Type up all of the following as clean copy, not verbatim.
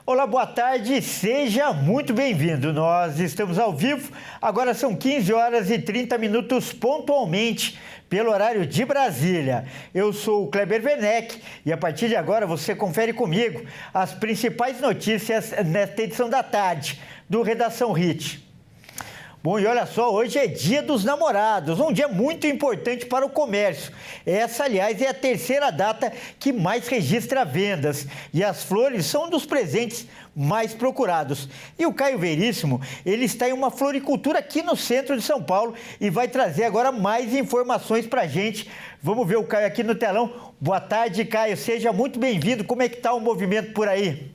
Olá, boa tarde, seja muito bem-vindo. Nós estamos ao vivo, agora são 15 horas e 30 minutos pontualmente, pelo horário de Brasília. Eu sou o Kleber Werneck e a partir de agora você confere comigo as principais notícias nesta edição da tarde do Redação Hit. Bom, e olha só, hoje é Dia dos Namorados, um dia muito importante para o comércio. Essa, aliás, é a terceira data que mais registra vendas. E as flores são um dos presentes mais procurados. E o Caio Veríssimo, ele está em uma floricultura aqui no centro de São Paulo e vai trazer agora mais informações para a gente. Vamos ver o Caio aqui no telão. Boa tarde, Caio, seja muito bem-vindo. Como é que está o movimento por aí?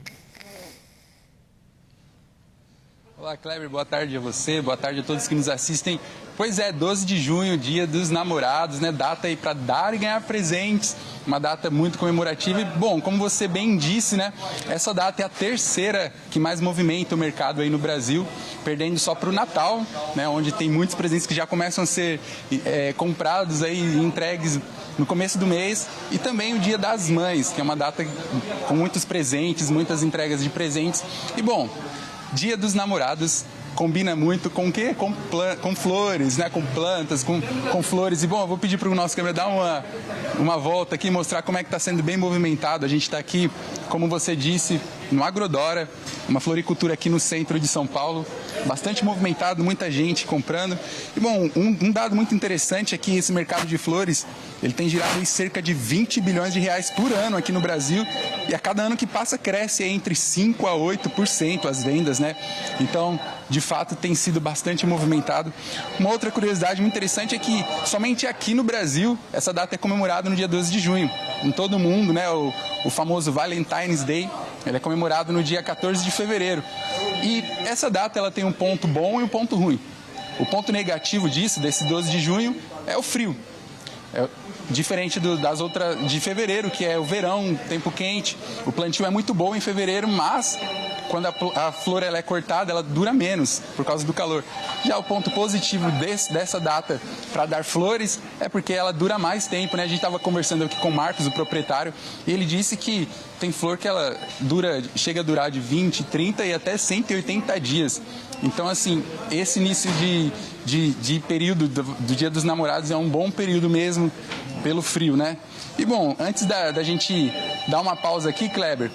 Olá, Kleber, boa tarde a você, boa tarde a todos que nos assistem. Pois é, 12 de junho, Dia dos Namorados, né? Data aí para dar e ganhar presentes, uma data muito comemorativa. E, bom, como você bem disse, né? Essa data é a terceira que mais movimenta o mercado aí no Brasil, perdendo só para o Natal, né? Onde tem muitos presentes que já começam a ser comprados aí, entregues no começo do mês, e também o Dia das Mães, que é uma data com muitos presentes, muitas entregas de presentes. E, bom, Dia dos Namorados combina muito com o quê? Com flores, né? Com plantas, com flores. E, bom, eu vou pedir para o nosso câmera dar uma volta aqui, mostrar como é que está sendo bem movimentado. A gente está aqui, como você disse, no Agrodora, uma floricultura aqui no centro de São Paulo, bastante movimentado, muita gente comprando. E, bom, um dado muito interessante é que esse mercado de flores, ele tem girado em cerca de 20 bilhões de reais por ano aqui no Brasil, e a cada ano que passa cresce entre 5% a 8% as vendas, né? Então, de fato, tem sido bastante movimentado. Uma outra curiosidade muito interessante é que somente aqui no Brasil essa data é comemorada no dia 12 de junho. Em todo o mundo, né, o famoso Valentine's Day, ele é comemorado no dia 14 de fevereiro. E essa data ela tem um ponto bom e um ponto ruim. O ponto negativo disso, desse 12 de junho, é o frio. Diferente das outras de fevereiro, que é o verão, tempo quente. O plantio é muito bom em fevereiro, mas quando a flor ela é cortada, ela dura menos por causa do calor. Já o ponto positivo dessa data para dar flores é porque ela dura mais tempo, né? A gente estava conversando aqui com o Marcos, o proprietário, e ele disse que tem flor que ela chega a durar de 20, 30 e até 180 dias. Então, assim, esse início de período do Dia dos Namorados é um bom período mesmo, pelo frio, né? E, bom, antes da gente dar uma pausa aqui, Kleber,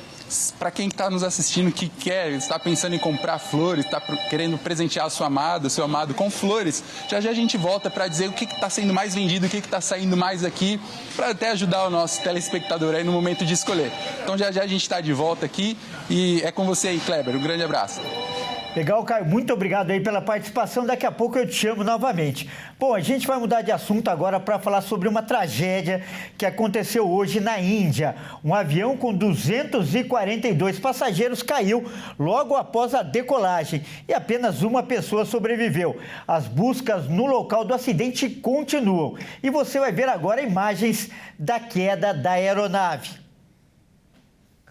para quem está nos assistindo, que está pensando em comprar flores, está querendo presentear a sua amada, o seu amado com flores, já a gente volta para dizer o que está sendo mais vendido, o que está saindo mais aqui, para até ajudar o nosso telespectador aí no momento de escolher. Então já a gente está de volta aqui e é com você aí, Kleber. Um grande abraço. Legal, Caio. Muito obrigado aí pela participação. Daqui a pouco eu te chamo novamente. Bom, a gente vai mudar de assunto agora para falar sobre uma tragédia que aconteceu hoje na Índia. Um avião com 242 passageiros caiu logo após a decolagem e apenas uma pessoa sobreviveu. As buscas no local do acidente continuam. E você vai ver agora imagens da queda da aeronave.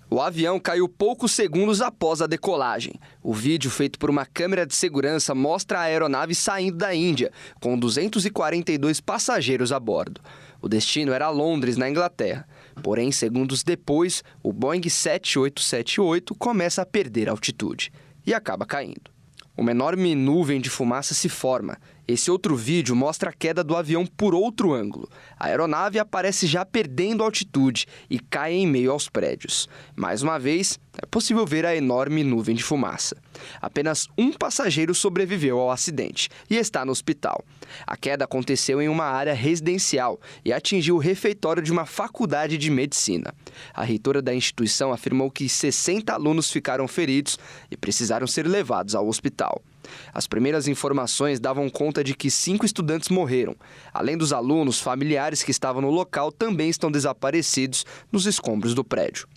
O avião caiu poucos segundos após a decolagem. O vídeo feito por uma câmera de segurança mostra a aeronave saindo da Índia, com 242 passageiros a bordo. O destino era Londres, na Inglaterra. Porém, segundos depois, o Boeing 7878 começa a perder altitude e acaba caindo. Uma enorme nuvem de fumaça se forma. Esse outro vídeo mostra a queda do avião por outro ângulo. A aeronave aparece já perdendo altitude e cai em meio aos prédios. Mais uma vez, é possível ver a enorme nuvem de fumaça. Apenas um passageiro sobreviveu ao acidente e está no hospital. A queda aconteceu em uma área residencial e atingiu o refeitório de uma faculdade de medicina. A reitora da instituição afirmou que 60 alunos ficaram feridos e precisaram ser levados ao hospital. As primeiras informações davam conta de que 5 estudantes morreram. Além dos alunos, familiares que estavam no local também estão desaparecidos nos escombros do prédio.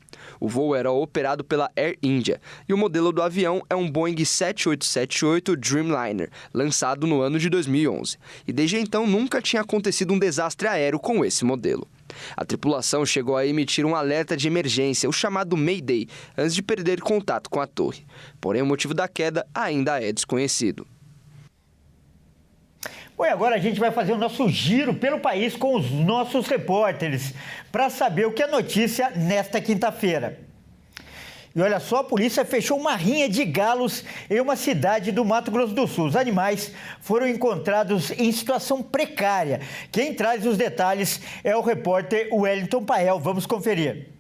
O voo era operado pela Air India e o modelo do avião é um Boeing 7878 Dreamliner, lançado no ano de 2011. E desde então nunca tinha acontecido um desastre aéreo com esse modelo. A tripulação chegou a emitir um alerta de emergência, o chamado Mayday, antes de perder contato com a torre. Porém, o motivo da queda ainda é desconhecido. Bom, e agora a gente vai fazer o nosso giro pelo país com os nossos repórteres para saber o que é notícia nesta quinta-feira. E olha só, a polícia fechou uma rinha de galos em uma cidade do Mato Grosso do Sul. Os animais foram encontrados em situação precária. Quem traz os detalhes é o repórter Wellington Pael. Vamos conferir.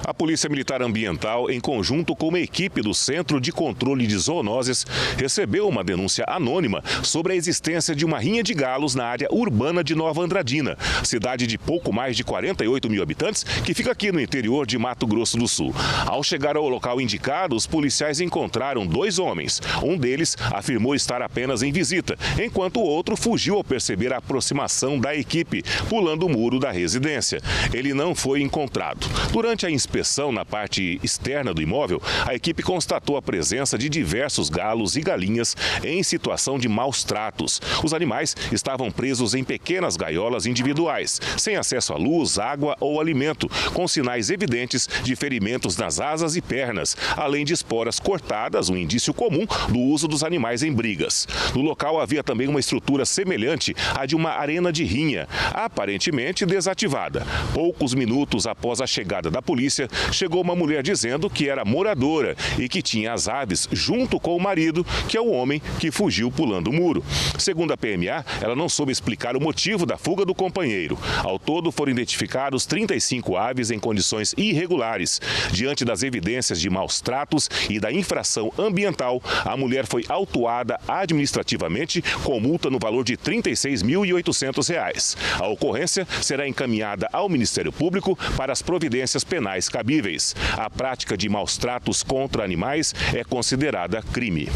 A Polícia Militar Ambiental, em conjunto com uma equipe do Centro de Controle de Zoonoses, recebeu uma denúncia anônima sobre a existência de uma rinha de galos na área urbana de Nova Andradina, cidade de pouco mais de 48 mil habitantes, que fica aqui no interior de Mato Grosso do Sul. Ao chegar ao local indicado, os policiais encontraram 2 homens. Um deles afirmou estar apenas em visita, enquanto o outro fugiu ao perceber a aproximação da equipe, pulando o muro da residência. Ele não foi encontrado. Durante a inspeção na parte externa do imóvel, a equipe constatou a presença de diversos galos e galinhas em situação de maus tratos. Os animais estavam presos em pequenas gaiolas individuais, sem acesso à luz, água ou alimento, com sinais evidentes de ferimentos nas asas e pernas, além de esporas cortadas, um indício comum do uso dos animais em brigas. No local havia também uma estrutura semelhante à de uma arena de rinha, aparentemente desativada. Poucos minutos após a chegada da polícia, chegou uma mulher dizendo que era moradora e que tinha as aves junto com o marido, que é o homem que fugiu pulando o muro. Segundo a PMA, ela não soube explicar o motivo da fuga do companheiro. Ao todo, foram identificados 35 aves em condições irregulares. Diante das evidências de maus tratos e da infração ambiental, a mulher foi autuada administrativamente com multa no valor de R$ 36.800. A ocorrência será encaminhada ao Ministério Público para as providências penais cabíveis. A prática de maus tratos contra animais é considerada crime.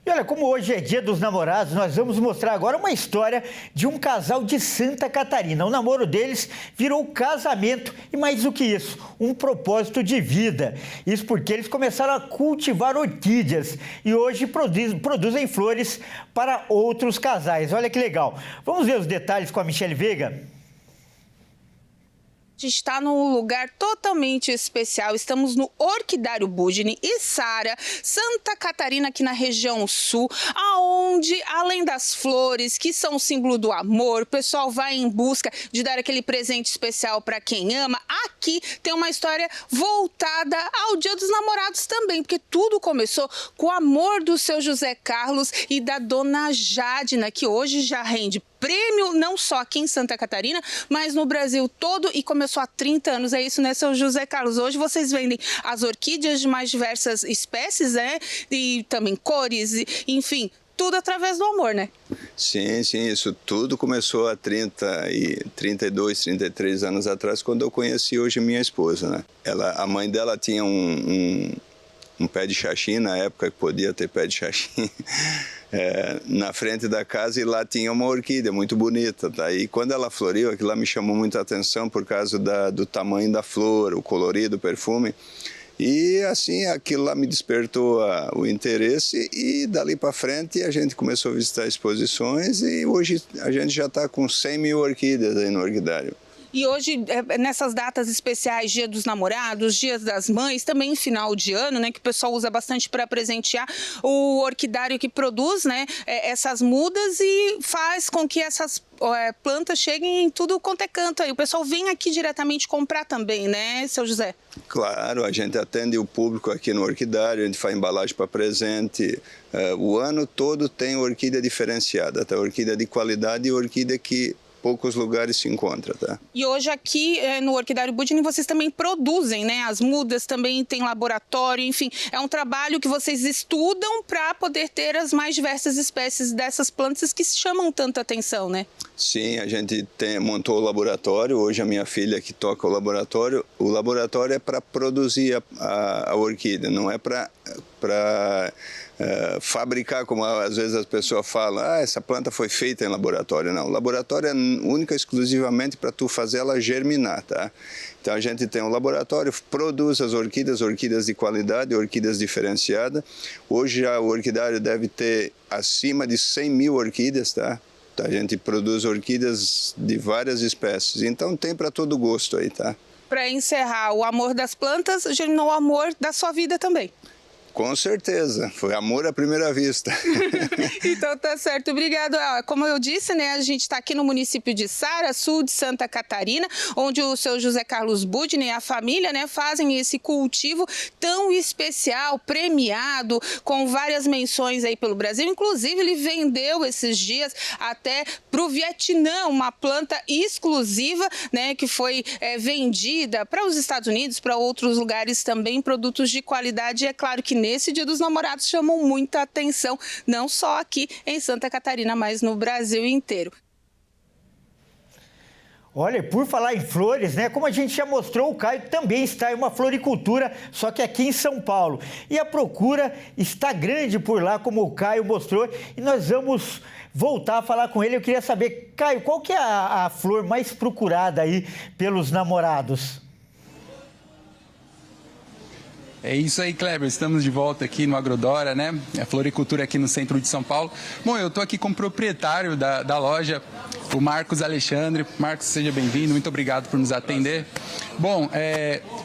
E olha, como hoje é Dia dos Namorados, nós vamos mostrar agora uma história de um casal de Santa Catarina. O namoro deles virou casamento e, mais do que isso, um propósito de vida. Isso porque eles começaram a cultivar orquídeas e hoje produzem flores para outros casais. Olha que legal. Vamos ver os detalhes com a Michele Veiga? A gente está num lugar totalmente especial. Estamos no Orquidário Budini e Sara, Santa Catarina, aqui na região sul, aonde, além das flores, que são o símbolo do amor, o pessoal vai em busca de dar aquele presente especial para quem ama. Aqui tem uma história voltada ao Dia dos Namorados também, porque tudo começou com o amor do seu José Carlos e da dona Jadna, que hoje já rende prêmio não só aqui em Santa Catarina, mas no Brasil todo, e começou há 30 anos. É isso, né, seu José Carlos? Hoje vocês vendem as orquídeas de mais diversas espécies, né? E também cores, enfim, tudo através do amor, né? Sim, isso tudo começou há 32, 33 anos atrás, quando eu conheci hoje minha esposa, né? A mãe dela tinha um pé de xaxim, na época que podia ter pé de xaxim, na frente da casa, e lá tinha uma orquídea muito bonita. Daí, quando ela floriu, aquilo lá me chamou muita atenção por causa do tamanho da flor, o colorido, o perfume. E assim, aquilo lá me despertou o interesse, e dali para frente a gente começou a visitar exposições, e hoje a gente já está com 100 mil orquídeas aí no orquidário. E hoje, nessas datas especiais, Dia dos Namorados, Dias das Mães, também final de ano, né, que o pessoal usa bastante para presentear, o orquidário que produz, né, essas mudas e faz com que essas plantas cheguem em tudo quanto é canto aí. O pessoal vem aqui diretamente comprar também, né, seu José? Claro, a gente atende o público aqui no orquidário, a gente faz embalagem para presente. O ano todo tem orquídea diferenciada, tá? Orquídea de qualidade e orquídea que poucos lugares se encontra, tá? E hoje aqui no Orquidário Budini vocês também produzem, né? As mudas também tem laboratório, enfim, é um trabalho que vocês estudam para poder ter as mais diversas espécies dessas plantas que chamam tanta atenção, né? Sim, a gente montou o laboratório. Hoje a minha filha que toca o laboratório é para produzir a orquídea, não é para fabricar, como às vezes as pessoas falam, essa planta foi feita em laboratório. Não, o laboratório é única e exclusivamente para tu fazer ela germinar, tá? Então a gente tem um laboratório, produz as orquídeas de qualidade, orquídeas diferenciadas. Hoje já o orquidário deve ter acima de 100 mil orquídeas, tá? A gente produz orquídeas de várias espécies, então tem para todo gosto aí, tá? Para encerrar, o amor das plantas germinou o amor da sua vida também. Com certeza, foi amor à primeira vista. Então tá certo, obrigado. Como eu disse, né, a gente está aqui no município de Sara, sul de Santa Catarina, onde o seu José Carlos Budni e a família, né, fazem esse cultivo tão especial, premiado, com várias menções aí pelo Brasil. Inclusive, ele vendeu esses dias até para o Vietnã, uma planta exclusiva, né, que foi vendida para os Estados Unidos, para outros lugares também, produtos de qualidade. E é claro que nesse Dia dos Namorados chamam muita atenção, não só aqui em Santa Catarina, mas no Brasil inteiro. Olha, por falar em flores, né? Como a gente já mostrou, o Caio também está em uma floricultura, só que aqui em São Paulo. E a procura está grande por lá, como o Caio mostrou, e nós vamos voltar a falar com ele. Eu queria saber, Caio, qual que é a flor mais procurada aí pelos namorados? É isso aí, Kleber. Estamos de volta aqui no Agrodora, né? A floricultura aqui no centro de São Paulo. Bom, eu estou aqui com o proprietário da loja, o Marcos Alexandre. Marcos, seja bem-vindo. Muito obrigado por nos atender. Bom,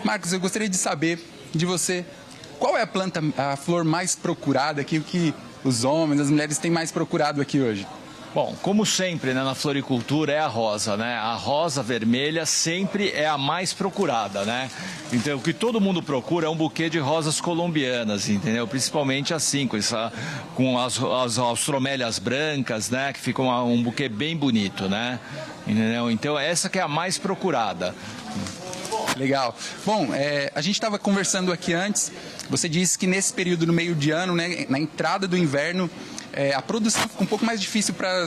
Marcos, eu gostaria de saber de você qual é a flor mais procurada aqui, o que os homens, as mulheres têm mais procurado aqui hoje? Bom, como sempre, né, na floricultura é a rosa, né? A rosa vermelha sempre é a mais procurada, né? Então, o que todo mundo procura é um buquê de rosas colombianas, entendeu? Principalmente assim, com as austromélias brancas, né? Que fica um buquê bem bonito, né? Entendeu? Então, essa que é a mais procurada. Legal. Bom, a gente estava conversando aqui antes, você disse que nesse período no meio de ano, né, na entrada do inverno, a produção fica um pouco mais difícil para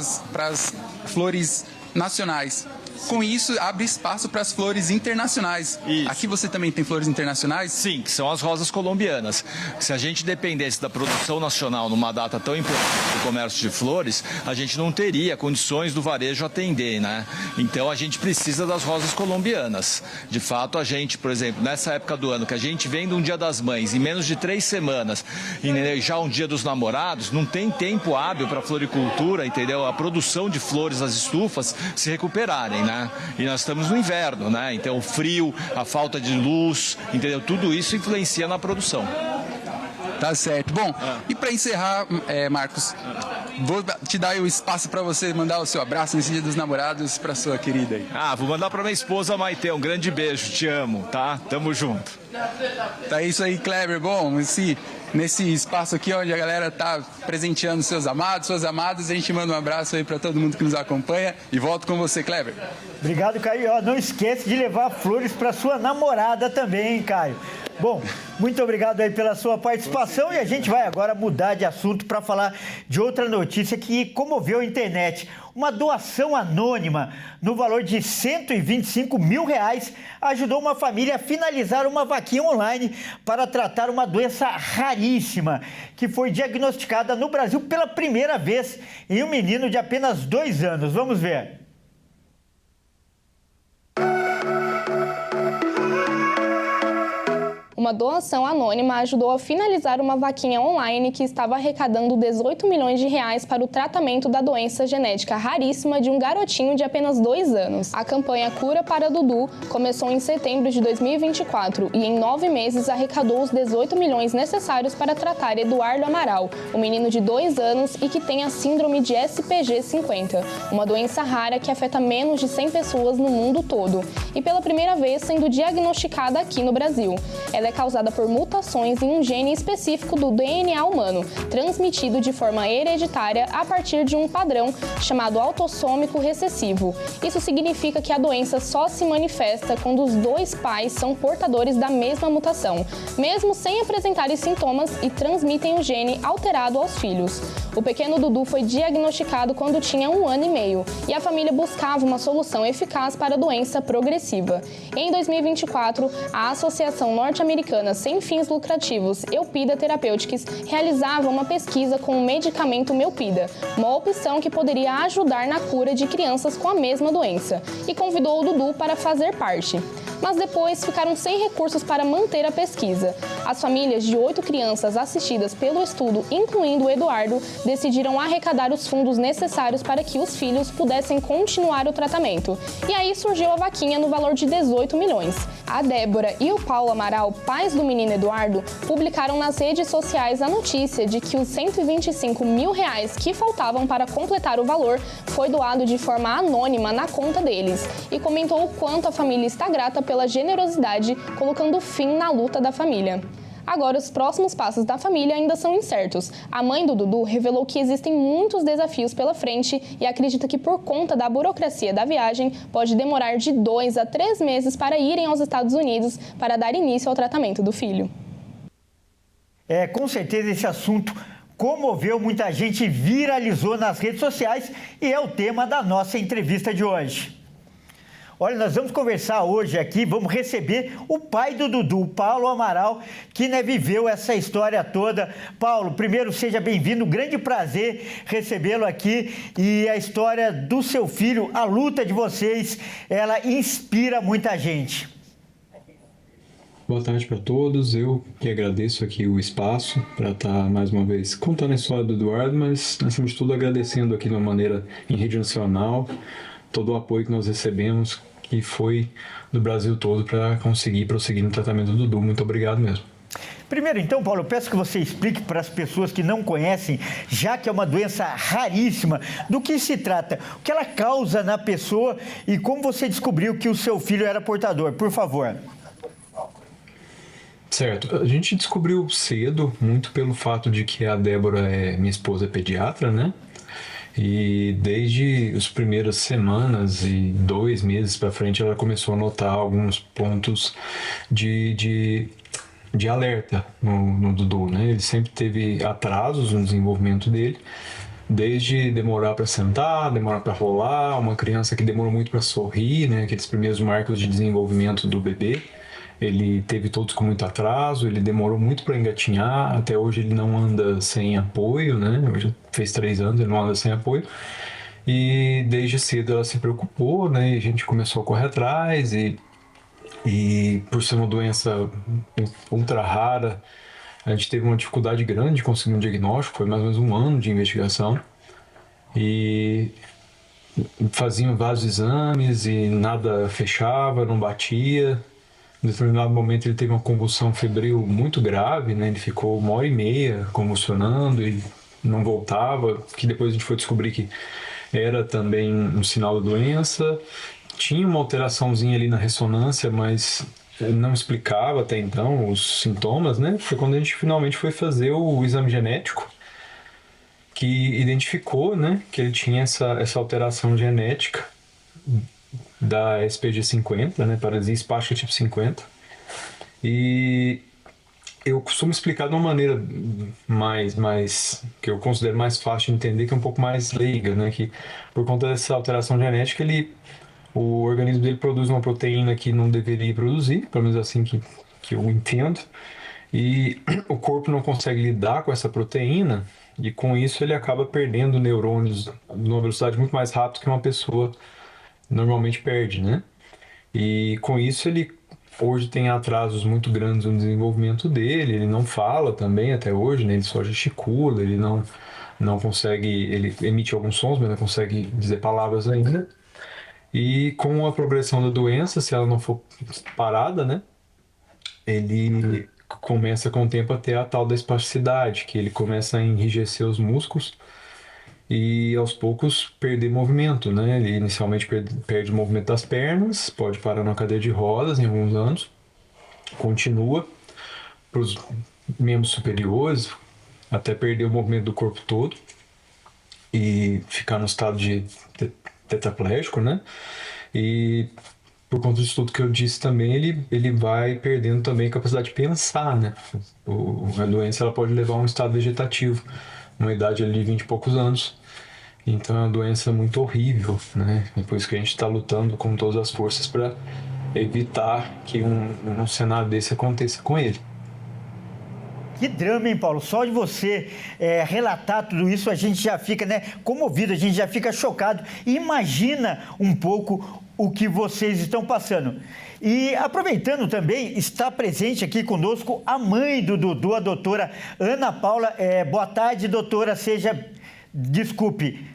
as flores nacionais. Com isso, abre espaço para as flores internacionais. Isso. Aqui você também tem flores internacionais? Sim, que são as rosas colombianas. Se a gente dependesse da produção nacional numa data tão importante do comércio de flores, a gente não teria condições do varejo atender, né? Então a gente precisa das rosas colombianas. De fato, a gente, por exemplo, nessa época do ano, que a gente vem de um Dia das Mães, em menos de 3 semanas, e já um Dia dos Namorados, não tem tempo hábil para a floricultura, entendeu? A produção de flores, as estufas, se recuperarem, né? E nós estamos no inverno, né? Então o frio, a falta de luz, entendeu? Tudo isso influencia na produção. Tá certo. Bom, e para encerrar, Marcos, vou te dar o espaço para você mandar o seu abraço nesse Dia dos Namorados para sua querida aí. Vou mandar para minha esposa Maite, um grande beijo, te amo, tá? Tamo junto. Tá isso aí, Kleber. Bom, nesse espaço aqui onde a galera tá presenteando seus amados, suas amadas, a gente manda um abraço aí para todo mundo que nos acompanha e volto com você, Kleber. Obrigado, Caio. Não esquece de levar flores para sua namorada também, hein, Caio. Bom, muito obrigado aí pela sua participação e a gente vai agora mudar de assunto para falar de outra notícia que comoveu a internet. Uma doação anônima no valor de R$125 mil ajudou uma família a finalizar uma vaquinha online para tratar uma doença raríssima que foi diagnosticada no Brasil pela primeira vez em um menino de apenas 2 anos. Vamos ver. Uma doação anônima ajudou a finalizar uma vaquinha online que estava arrecadando R$18 milhões para o tratamento da doença genética raríssima de um garotinho de apenas 2 anos. A campanha Cura para Dudu começou em setembro de 2024 e em 9 meses arrecadou os 18 milhões necessários para tratar Eduardo Amaral, um menino de 2 anos e que tem a síndrome de SPG 50, uma doença rara que afeta menos de 100 pessoas no mundo todo e pela primeira vez sendo diagnosticada aqui no Brasil. Ela é causada por mutações em um gene específico do DNA humano, transmitido de forma hereditária a partir de um padrão chamado autossômico recessivo. Isso significa que a doença só se manifesta quando os 2 pais são portadores da mesma mutação, mesmo sem apresentarem sintomas e transmitem o gene alterado aos filhos. O pequeno Dudu foi diagnosticado quando tinha 1 ano e meio e a família buscava uma solução eficaz para a doença progressiva. Em 2024, a Associação Norte-Americana Sem Fins Lucrativos Eupida Therapeutics realizava uma pesquisa com o medicamento Meupida, uma opção que poderia ajudar na cura de crianças com a mesma doença, e convidou o Dudu para fazer parte. Mas depois ficaram sem recursos para manter a pesquisa. As famílias de 8 crianças assistidas pelo estudo, incluindo o Eduardo, decidiram arrecadar os fundos necessários para que os filhos pudessem continuar o tratamento. E aí surgiu a vaquinha no valor de 18 milhões. A Débora e o Paulo Amaral, pais do menino Eduardo, publicaram nas redes sociais a notícia de que os 125 mil reais que faltavam para completar o valor foi doado de forma anônima na conta deles e comentou o quanto a família está grata pela generosidade, colocando fim na luta da família. Agora, os próximos passos da família ainda são incertos. A mãe do Dudu revelou que existem muitos desafios pela frente e acredita que, por conta da burocracia da viagem, pode demorar de 2 a 3 meses para irem aos Estados Unidos para dar início ao tratamento do filho. Com certeza esse assunto comoveu muita gente e viralizou nas redes sociais e é o tema da nossa entrevista de hoje. Olha, nós vamos conversar hoje aqui, vamos receber o pai do Dudu, Paulo Amaral, que viveu essa história toda. Paulo, primeiro, seja bem-vindo, grande prazer recebê-lo aqui. E a história do seu filho, a luta de vocês, ela inspira muita gente. Boa tarde para todos, eu que agradeço aqui o espaço para estar mais uma vez contando a história do Eduardo, mas acima de tudo agradecendo aqui de uma maneira em rede nacional todo o apoio que nós recebemos, que foi do Brasil todo para conseguir prosseguir no tratamento do Dudu. Muito obrigado mesmo. Primeiro, então, Paulo, eu peço que você explique para as pessoas que não conhecem, já que é uma doença raríssima, do que se trata, o que ela causa na pessoa e como você descobriu que o seu filho era portador, por favor. Certo, a gente descobriu cedo, muito pelo fato de que a Débora minha esposa é pediatra, né? E desde as primeiras semanas e 2 meses para frente ela começou a notar alguns pontos de alerta no Dudu, né? Ele sempre teve atrasos no desenvolvimento dele, desde demorar para sentar, demorar para rolar, uma criança que demorou muito para sorrir, né? Aqueles primeiros marcos de desenvolvimento do bebê. Ele teve todos com muito atraso, ele demorou muito para engatinhar, até hoje ele não anda sem apoio, né? Hoje fez 3 anos, ele não anda sem apoio. E desde cedo ela se preocupou, né? E a gente começou a correr atrás e por ser uma doença ultra rara, a gente teve uma dificuldade grande de conseguir um diagnóstico, foi mais ou menos 1 ano de investigação. E faziam vários exames e nada fechava, não batia. Em determinado momento ele teve uma convulsão febril muito grave, né? Ele ficou 1h30 convulsionando e não voltava, que depois a gente foi descobrir que era também um sinal da doença. Tinha uma alteraçãozinha ali na ressonância, mas não explicava até então os sintomas, né? Foi quando a gente finalmente foi fazer o exame genético, que identificou, né, que ele tinha essa alteração genética da SPG50, né, paralisia espástica tipo 50. E eu costumo explicar de uma maneira mais que eu considero mais fácil de entender, que é um pouco mais leiga, né, que por conta dessa alteração genética, o organismo dele produz uma proteína que não deveria produzir, pelo menos assim que eu entendo, e o corpo não consegue lidar com essa proteína, e com isso ele acaba perdendo neurônios numa velocidade muito mais rápida que uma pessoa normalmente perde, né? E com isso ele hoje tem atrasos muito grandes no desenvolvimento dele, ele não fala também até hoje, né? Ele só gesticula, ele não consegue, ele emite alguns sons, mas não consegue dizer palavras ainda. E com a progressão da doença, se ela não for parada, né? Ele começa com o tempo a ter a tal da espasticidade, que ele começa a enrijecer os músculos e aos poucos perder movimento, né? Ele inicialmente perde o movimento das pernas, pode parar na cadeira de rodas em alguns anos, continua para os membros superiores, até perder o movimento do corpo todo e ficar no estado de tetraplégico, né? E por conta disso tudo que eu disse também, ele vai perdendo também a capacidade de pensar, né? A doença ela pode levar a um estado vegetativo, uma idade ali de 20 e poucos anos. Então é uma doença muito horrível, né? É por isso que a gente está lutando com todas as forças para evitar que um cenário desse aconteça com ele. Que drama, hein, Paulo? Só de você relatar tudo isso, a gente já fica, né, comovido, a gente já fica chocado. Imagina um pouco o que vocês estão passando. E aproveitando também, está presente aqui conosco a mãe do Dudu, a doutora Ana Paula. Boa tarde, doutora. Desculpe,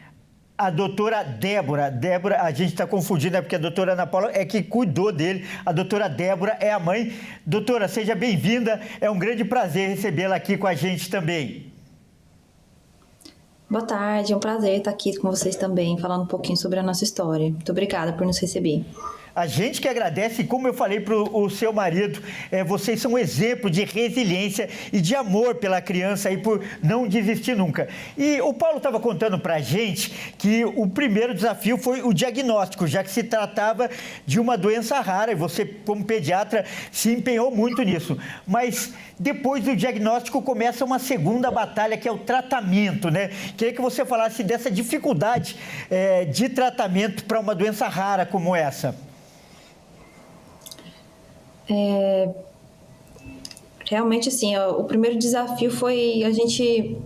a doutora Débora. Débora, a gente está confundindo, porque a doutora Ana Paula é que cuidou dele. A doutora Débora é a mãe. Doutora, seja bem-vinda. É um grande prazer recebê-la aqui com a gente também. Boa tarde, é um prazer estar aqui com vocês também, falando um pouquinho sobre a nossa história. Muito obrigada por nos receber. A gente que agradece, como eu falei para o seu marido, vocês são um exemplo de resiliência e de amor pela criança e por não desistir nunca. E o Paulo estava contando para a gente que o primeiro desafio foi o diagnóstico, já que se tratava de uma doença rara e você, como pediatra, se empenhou muito nisso. Mas depois do diagnóstico começa uma segunda batalha, que é o tratamento, né? Queria que você falasse dessa dificuldade de tratamento para uma doença rara como essa. Realmente, assim, o primeiro desafio foi a gente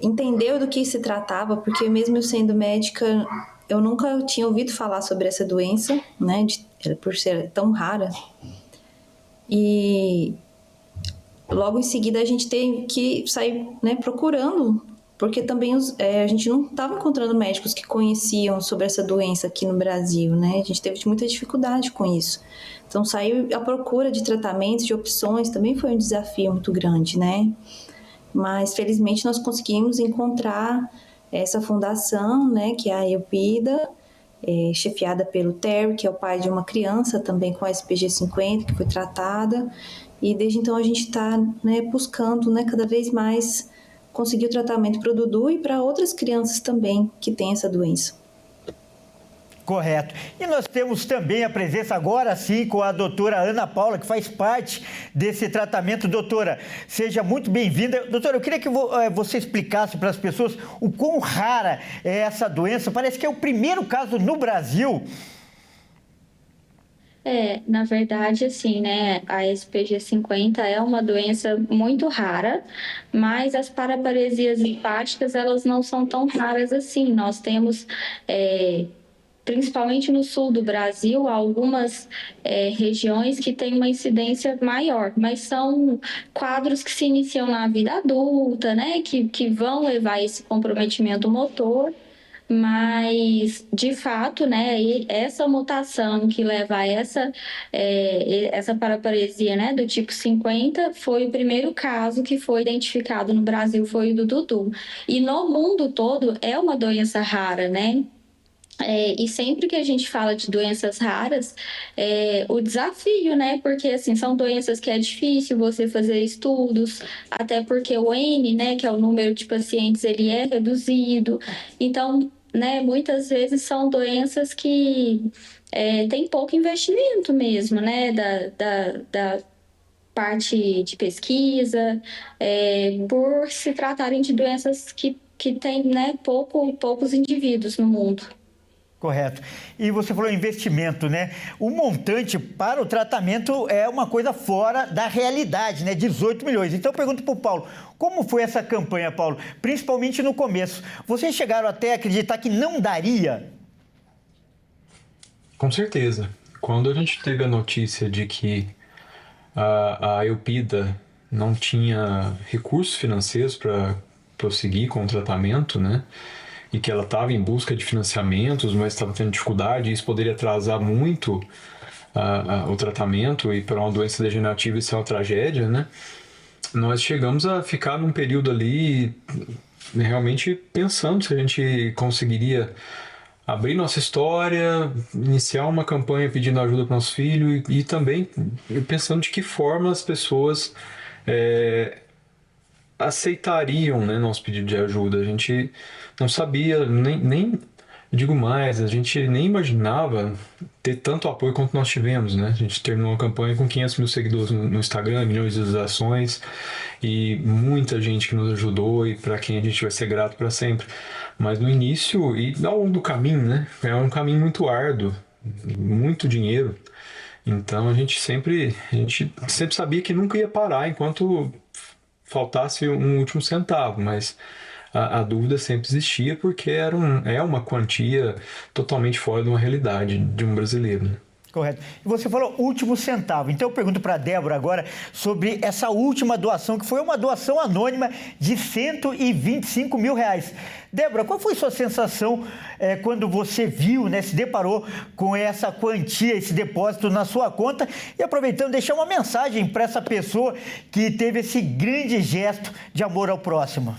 entender do que se tratava, porque mesmo eu sendo médica, eu nunca tinha ouvido falar sobre essa doença, né, por ser tão rara. E logo em seguida a gente teve que sair, né, procurando, porque também a gente não estava encontrando médicos que conheciam sobre essa doença aqui no Brasil, né? A gente teve muita dificuldade com isso. Então, sair à procura de tratamentos, de opções, também foi um desafio muito grande, né? Mas, felizmente, nós conseguimos encontrar essa fundação, né, que é a EUPIDA, chefiada pelo Terry, que é o pai de uma criança também com a SPG 50, que foi tratada. E, desde então, a gente está, né, buscando, né, cada vez mais conseguir o tratamento para o Dudu e para outras crianças também que têm essa doença. Correto. E nós temos também a presença agora sim com a doutora Ana Paula, que faz parte desse tratamento. Doutora, seja muito bem-vinda. Doutora, eu queria que você explicasse para as pessoas o quão rara é essa doença. Parece que é o primeiro caso no Brasil. Na verdade, assim, né, a SPG 50 é uma doença muito rara, mas as paraparesias hepáticas, elas não são tão raras assim. Nós temos, principalmente no sul do Brasil, algumas regiões que têm uma incidência maior, mas são quadros que se iniciam na vida adulta, né, que vão levar a esse comprometimento motor. Mas, de fato, né, essa mutação que leva a essa paraparesia, né, do tipo 50 foi o primeiro caso que foi identificado no Brasil, foi o do Dudu. E no mundo todo é uma doença rara, né? E sempre que a gente fala de doenças raras, o desafio, né? Porque, assim, são doenças que é difícil você fazer estudos, até porque o N, né, que é o número de pacientes, ele é reduzido. Então, né, muitas vezes são doenças que têm pouco investimento mesmo, né, da parte de pesquisa, por se tratarem de doenças que têm, né, poucos indivíduos no mundo. Correto. E você falou investimento, né? O montante para o tratamento é uma coisa fora da realidade, né? 18 milhões. Então eu pergunto para o Paulo, como foi essa campanha, Paulo? Principalmente no começo. Vocês chegaram até a acreditar que não daria? Com certeza. Quando a gente teve a notícia de que a EUPIDA não tinha recursos financeiros para prosseguir com o tratamento, né? E que ela estava em busca de financiamentos, mas estava tendo dificuldade, e isso poderia atrasar muito o tratamento, e para uma doença degenerativa isso é uma tragédia, né? Nós chegamos a ficar num período ali realmente pensando se a gente conseguiria abrir nossa história, iniciar uma campanha pedindo ajuda para o nosso filho, e também pensando de que forma as pessoas aceitariam, né, nosso pedido de ajuda. A gente não sabia, nem digo mais, a gente nem imaginava ter tanto apoio quanto nós tivemos, né? A gente terminou uma campanha com 500 mil seguidores no Instagram, milhões de visualizações, e muita gente que nos ajudou e para quem a gente vai ser grato para sempre. Mas no início e ao longo do caminho, né? É um caminho muito árduo, muito dinheiro. Então a gente sempre sabia que nunca ia parar enquanto faltasse um último centavo, mas a dúvida sempre existia, porque é uma quantia totalmente fora de uma realidade de um brasileiro. Correto. E você falou último centavo. Então eu pergunto para a Débora agora sobre essa última doação, que foi uma doação anônima de R$125 mil. Débora, qual foi sua sensação quando você viu, né, se deparou com essa quantia, esse depósito na sua conta? E aproveitando, deixar uma mensagem para essa pessoa que teve esse grande gesto de amor ao próximo.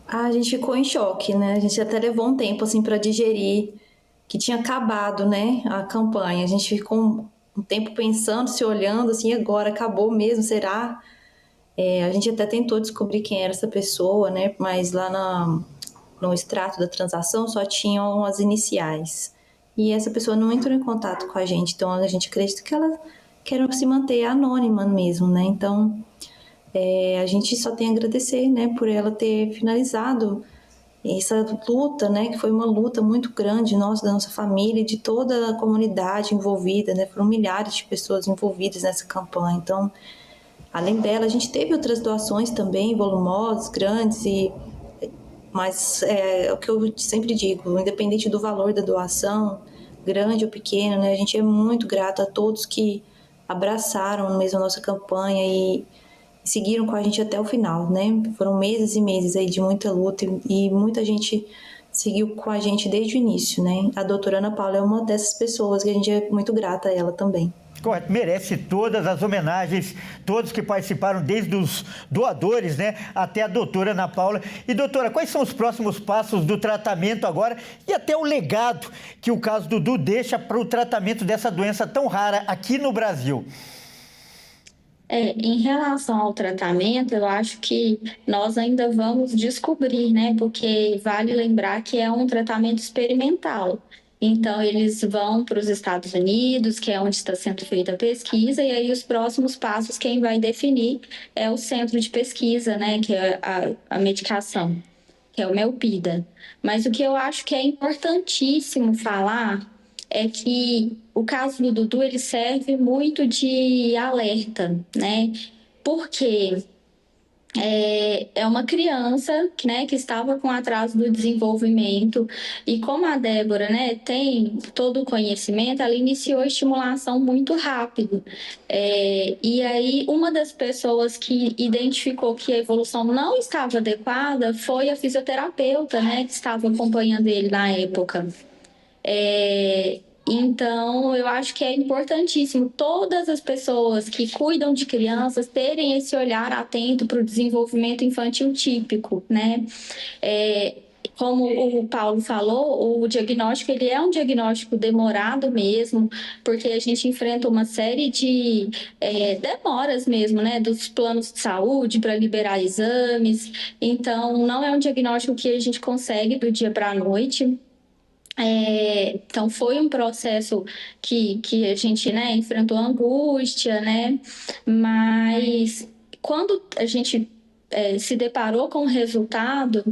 A gente ficou em choque, né? A gente até levou um tempo assim para digerir que tinha acabado, né, a campanha. A gente ficou um tempo pensando, se olhando, assim, agora acabou mesmo, será? A gente até tentou descobrir quem era essa pessoa, né, mas lá no extrato da transação só tinham as iniciais. E essa pessoa não entrou em contato com a gente, então a gente acredita que ela quer se manter anônima mesmo, né? Então, a gente só tem a agradecer, né, por ela ter finalizado essa luta, né, que foi uma luta muito grande nossa, da nossa família e de toda a comunidade envolvida, né, foram milhares de pessoas envolvidas nessa campanha. Então, além dela, a gente teve outras doações também, volumosas, grandes, mas é o que eu sempre digo, independente do valor da doação, grande ou pequena, né, a gente é muito grato a todos que abraçaram mesmo a nossa campanha e seguiram com a gente até o final, né? Foram meses e meses aí de muita luta e muita gente seguiu com a gente desde o início, né? A doutora Ana Paula é uma dessas pessoas que a gente é muito grata a ela também. Correto, merece todas as homenagens, todos que participaram, desde os doadores, né, até a doutora Ana Paula. E doutora, quais são os próximos passos do tratamento agora e até o legado que o caso Dudu deixa para o tratamento dessa doença tão rara aqui no Brasil? Em relação ao tratamento, eu acho que nós ainda vamos descobrir, né? Porque vale lembrar que é um tratamento experimental. Então, eles vão para os Estados Unidos, que é onde está sendo feita a pesquisa, e aí os próximos passos, quem vai definir é o centro de pesquisa, né? Que é a medicação, que é o Melpida. Mas o que eu acho que é importantíssimo falar é que o caso do Dudu, ele serve muito de alerta, né? Porque é uma criança, né, que estava com atraso do desenvolvimento e como a Débora, né, tem todo o conhecimento, ela iniciou a estimulação muito rápido. E aí, uma das pessoas que identificou que a evolução não estava adequada foi a fisioterapeuta, né, que estava acompanhando ele na época. Então, eu acho que é importantíssimo todas as pessoas que cuidam de crianças terem esse olhar atento para o desenvolvimento infantil típico, né? Como o Paulo falou, o diagnóstico ele é um diagnóstico demorado mesmo, porque a gente enfrenta uma série de demoras mesmo, né? Dos planos de saúde para liberar exames. Então, não é um diagnóstico que a gente consegue do dia para a noite. Então, foi um processo que a gente, né, enfrentou angústia, né? Mas quando a gente se deparou com o resultado,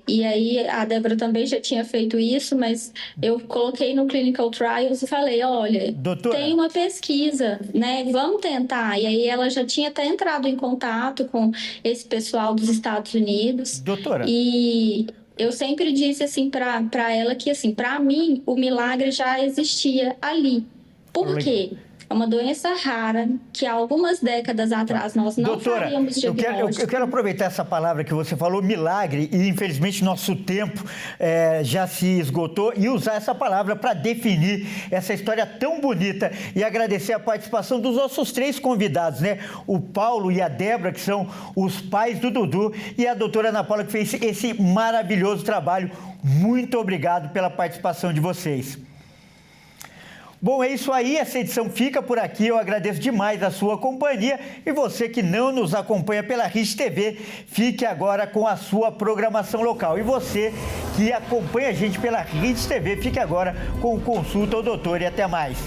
e aí a Débora também já tinha feito isso, mas eu coloquei no Clinical Trials e falei, olha, doutora, tem uma pesquisa, né? Vamos tentar. E aí ela já tinha até entrado em contato com esse pessoal dos Estados Unidos. Doutora. E eu sempre disse assim para ela que assim, para mim o milagre já existia ali. Por quê? É uma doença rara que há algumas décadas atrás nós não faríamos diagnóstico. Eu quero aproveitar essa palavra que você falou, milagre, e infelizmente nosso tempo já se esgotou, e usar essa palavra para definir essa história tão bonita e agradecer a participação dos nossos 3 convidados, né? O Paulo e a Débora, que são os pais do Dudu, e a doutora Ana Paula, que fez esse maravilhoso trabalho. Muito obrigado pela participação de vocês. Bom, é isso aí, essa edição fica por aqui, eu agradeço demais a sua companhia e você que não nos acompanha pela RIS TV, fique agora com a sua programação local. E você que acompanha a gente pela RIS TV, fique agora com o Consulta ao Doutor e até mais.